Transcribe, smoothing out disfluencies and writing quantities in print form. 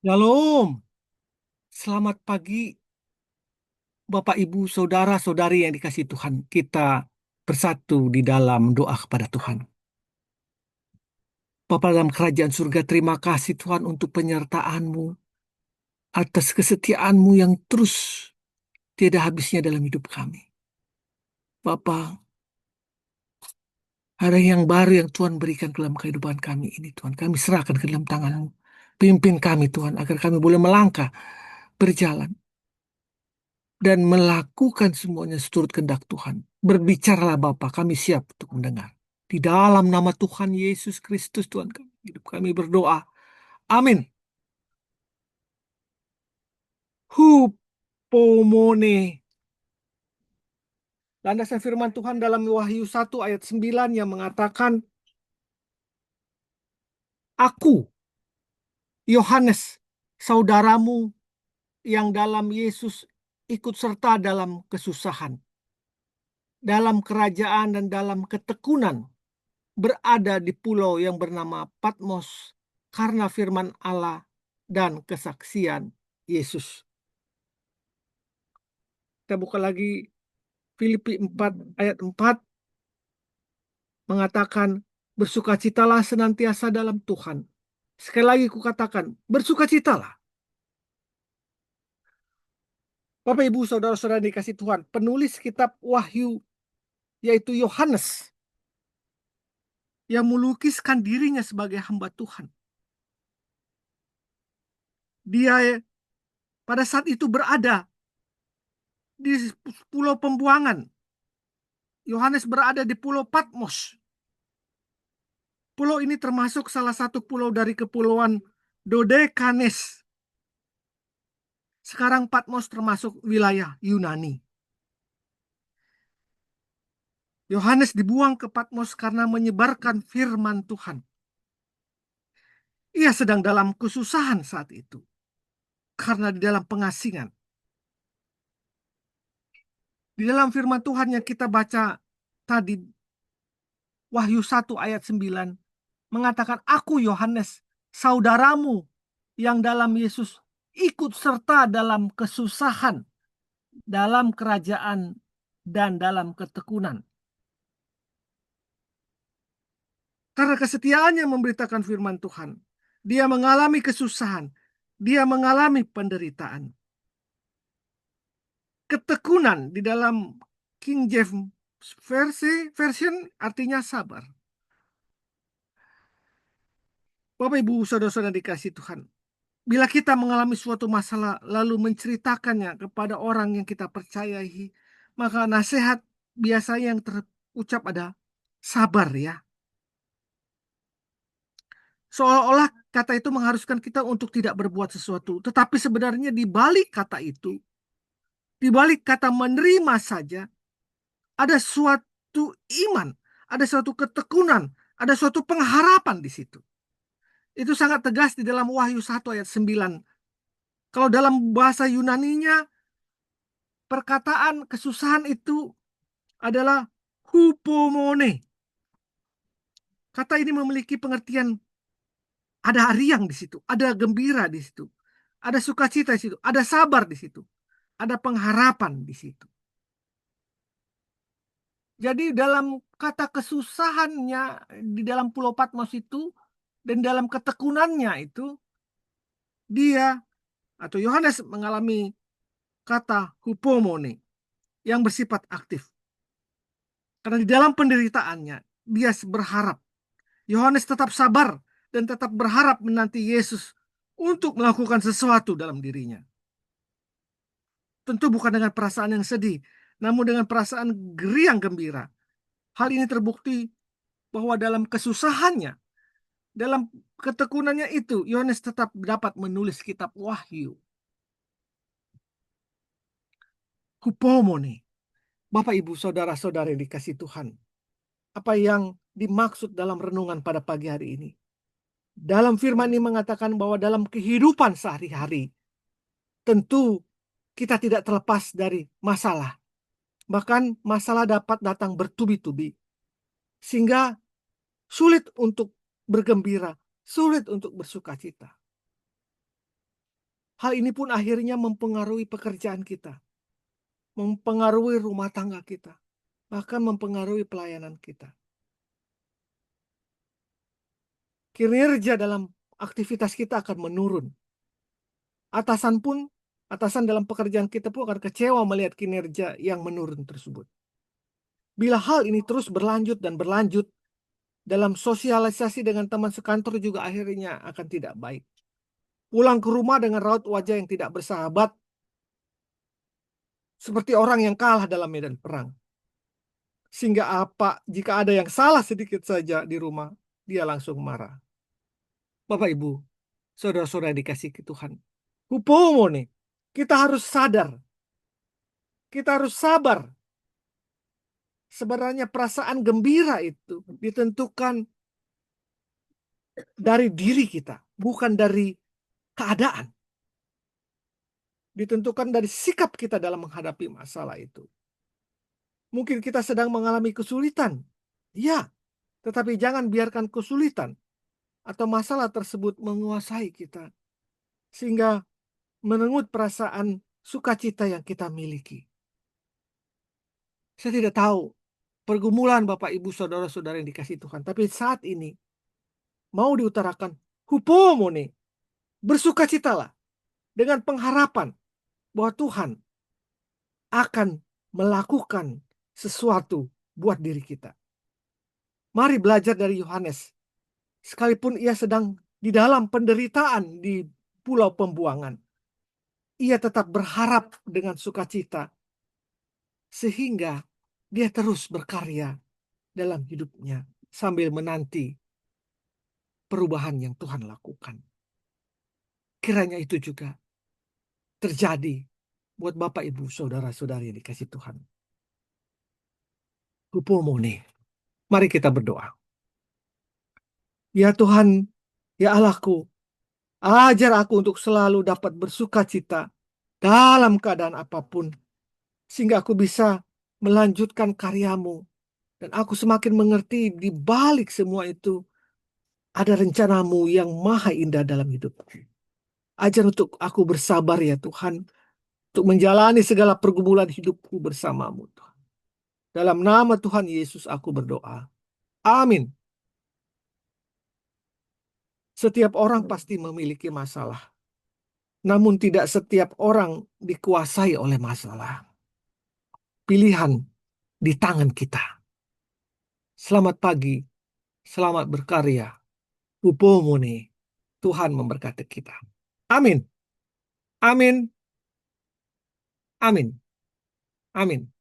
Shalom, selamat pagi Bapak Ibu Saudara-saudari yang dikasihi Tuhan. Kita bersatu di dalam doa kepada Tuhan. Bapa dalam kerajaan surga, terima kasih Tuhan untuk penyertaan-Mu, atas kesetiaan-Mu yang terus tiada habisnya dalam hidup kami. Bapa, ada yang baru yang Tuhan berikan ke dalam kehidupan kami ini Tuhan. Kami serahkan ke dalam tangan-Mu. Pimpin kami Tuhan, agar kami boleh melangkah, berjalan, dan melakukan semuanya seturut kehendak Tuhan. Berbicaralah Bapa, kami siap untuk mendengar. Di dalam nama Tuhan Yesus Kristus Tuhan kami, hidup kami berdoa. Amin. Hupomone. Landasan firman Tuhan dalam Wahyu 1 ayat 9 yang mengatakan, Aku, Yohanes, saudaramu yang dalam Yesus ikut serta dalam kesusahan, dalam kerajaan dan dalam ketekunan, berada di pulau yang bernama Patmos karena firman Allah dan kesaksian Yesus. Kita buka lagi Filipi 4 ayat 4 mengatakan, bersukacitalah senantiasa dalam Tuhan. Sekali lagi kukatakan, bersukacitalah. Bapak Ibu Saudara-saudara dikasih Tuhan, penulis kitab Wahyu yaitu Yohanes yang melukiskan dirinya sebagai hamba Tuhan. Dia pada saat itu berada di pulau pembuangan. Yohanes berada di pulau Patmos. Pulau ini termasuk salah satu pulau dari kepulauan Dodekanes. Sekarang Patmos termasuk wilayah Yunani. Yohanes dibuang ke Patmos karena menyebarkan firman Tuhan. Ia sedang dalam kesusahan saat itu, karena di dalam pengasingan. Di dalam firman Tuhan yang kita baca tadi, Wahyu 1 ayat 9, mengatakan, Aku Yohanes, saudaramu yang dalam Yesus ikut serta dalam kesusahan, dalam kerajaan, dan dalam ketekunan. Karena kesetiaannya memberitakan firman Tuhan, dia mengalami kesusahan, dia mengalami penderitaan. Ketekunan di dalam King James Version artinya sabar. Bapak Ibu Saudara-saudara dikasih Tuhan, bila kita mengalami suatu masalah lalu menceritakannya kepada orang yang kita percayai, maka nasihat biasanya yang terucap ada sabar ya. Seolah-olah kata itu mengharuskan kita untuk tidak berbuat sesuatu. Tetapi sebenarnya di balik kata itu, di balik kata menerima saja, ada suatu iman, ada suatu ketekunan, ada suatu pengharapan di situ. Itu sangat tegas di dalam Wahyu 1 ayat 9. Kalau dalam bahasa Yunaninya, perkataan kesusahan itu adalah hupomone. Kata ini memiliki pengertian ada riang di situ, ada gembira di situ, ada sukacita di situ, ada sabar di situ, ada pengharapan di situ. Jadi dalam kata kesusahannya di dalam Pulau Patmos itu dan dalam ketekunannya itu, dia atau Yohanes mengalami kata hupomone yang bersifat aktif. Karena di dalam penderitaannya dia berharap. Yohanes tetap sabar dan tetap berharap menanti Yesus untuk melakukan sesuatu dalam dirinya. Tentu bukan dengan perasaan yang sedih, namun dengan perasaan geriang gembira. Hal ini terbukti bahwa dalam kesusahannya, dalam ketekunannya itu, Yohanes tetap dapat menulis kitab Wahyu. Hupomone. Bapak, Ibu, Saudara-saudari dikasih Tuhan. Apa yang dimaksud dalam renungan pada pagi hari ini? Dalam firman ini mengatakan bahwa dalam kehidupan sehari-hari, tentu kita tidak terlepas dari masalah. Bahkan masalah dapat datang bertubi-tubi. Sehingga sulit untuk bergembira, sulit untuk bersukacita. Hal ini pun akhirnya mempengaruhi pekerjaan kita, mempengaruhi rumah tangga kita, bahkan mempengaruhi pelayanan kita. Kinerja dalam aktivitas kita akan menurun. Atasan dalam pekerjaan kita pun akan kecewa melihat kinerja yang menurun tersebut. Bila hal ini terus berlanjut dan berlanjut, dalam sosialisasi dengan teman sekantor juga akhirnya akan tidak baik. Pulang ke rumah dengan raut wajah yang tidak bersahabat, seperti orang yang kalah dalam medan perang. Sehingga jika ada yang salah sedikit saja di rumah, dia langsung marah. Bapak Ibu, saudara-saudara yang dikasihi Tuhan, hupomo nih, kita harus sadar, kita harus sabar. Sebenarnya perasaan gembira itu ditentukan dari diri kita, bukan dari keadaan. Ditentukan dari sikap kita dalam menghadapi masalah itu. Mungkin kita sedang mengalami kesulitan. Ya, tetapi jangan biarkan kesulitan atau masalah tersebut menguasai kita. Sehingga menengut perasaan sukacita yang kita miliki. Saya tidak tahu pergumulan Bapak Ibu Saudara-saudara yang dikasihi Tuhan. Tapi saat ini mau diutarakan, hupomo nih, bersukacitalah dengan pengharapan bahwa Tuhan akan melakukan sesuatu buat diri kita. Mari belajar dari Yohanes. Sekalipun ia sedang di dalam penderitaan di pulau pembuangan, ia tetap berharap dengan sukacita. Sehingga dia terus berkarya dalam hidupnya sambil menanti perubahan yang Tuhan lakukan. Kiranya itu juga terjadi buat Bapak, Ibu, Saudara-saudari yang dikasih Tuhan. Hupomone. Mari kita berdoa. Ya Tuhan, ya Allahku, ajar aku untuk selalu dapat bersuka cita dalam keadaan apapun, sehingga aku bisa melanjutkan karyamu. Dan aku semakin mengerti di balik semua itu ada rencanamu yang maha indah dalam hidupku. Ajar untuk aku bersabar ya Tuhan, untuk menjalani segala pergumulan hidupku bersamamu Tuhan. Dalam nama Tuhan Yesus aku berdoa. Amin. Setiap orang pasti memiliki masalah. Namun tidak setiap orang dikuasai oleh masalah. Pilihan di tangan kita. Selamat pagi, selamat berkarya. Upomone. Tuhan memberkati kita. Amin. Amin. Amin. Amin.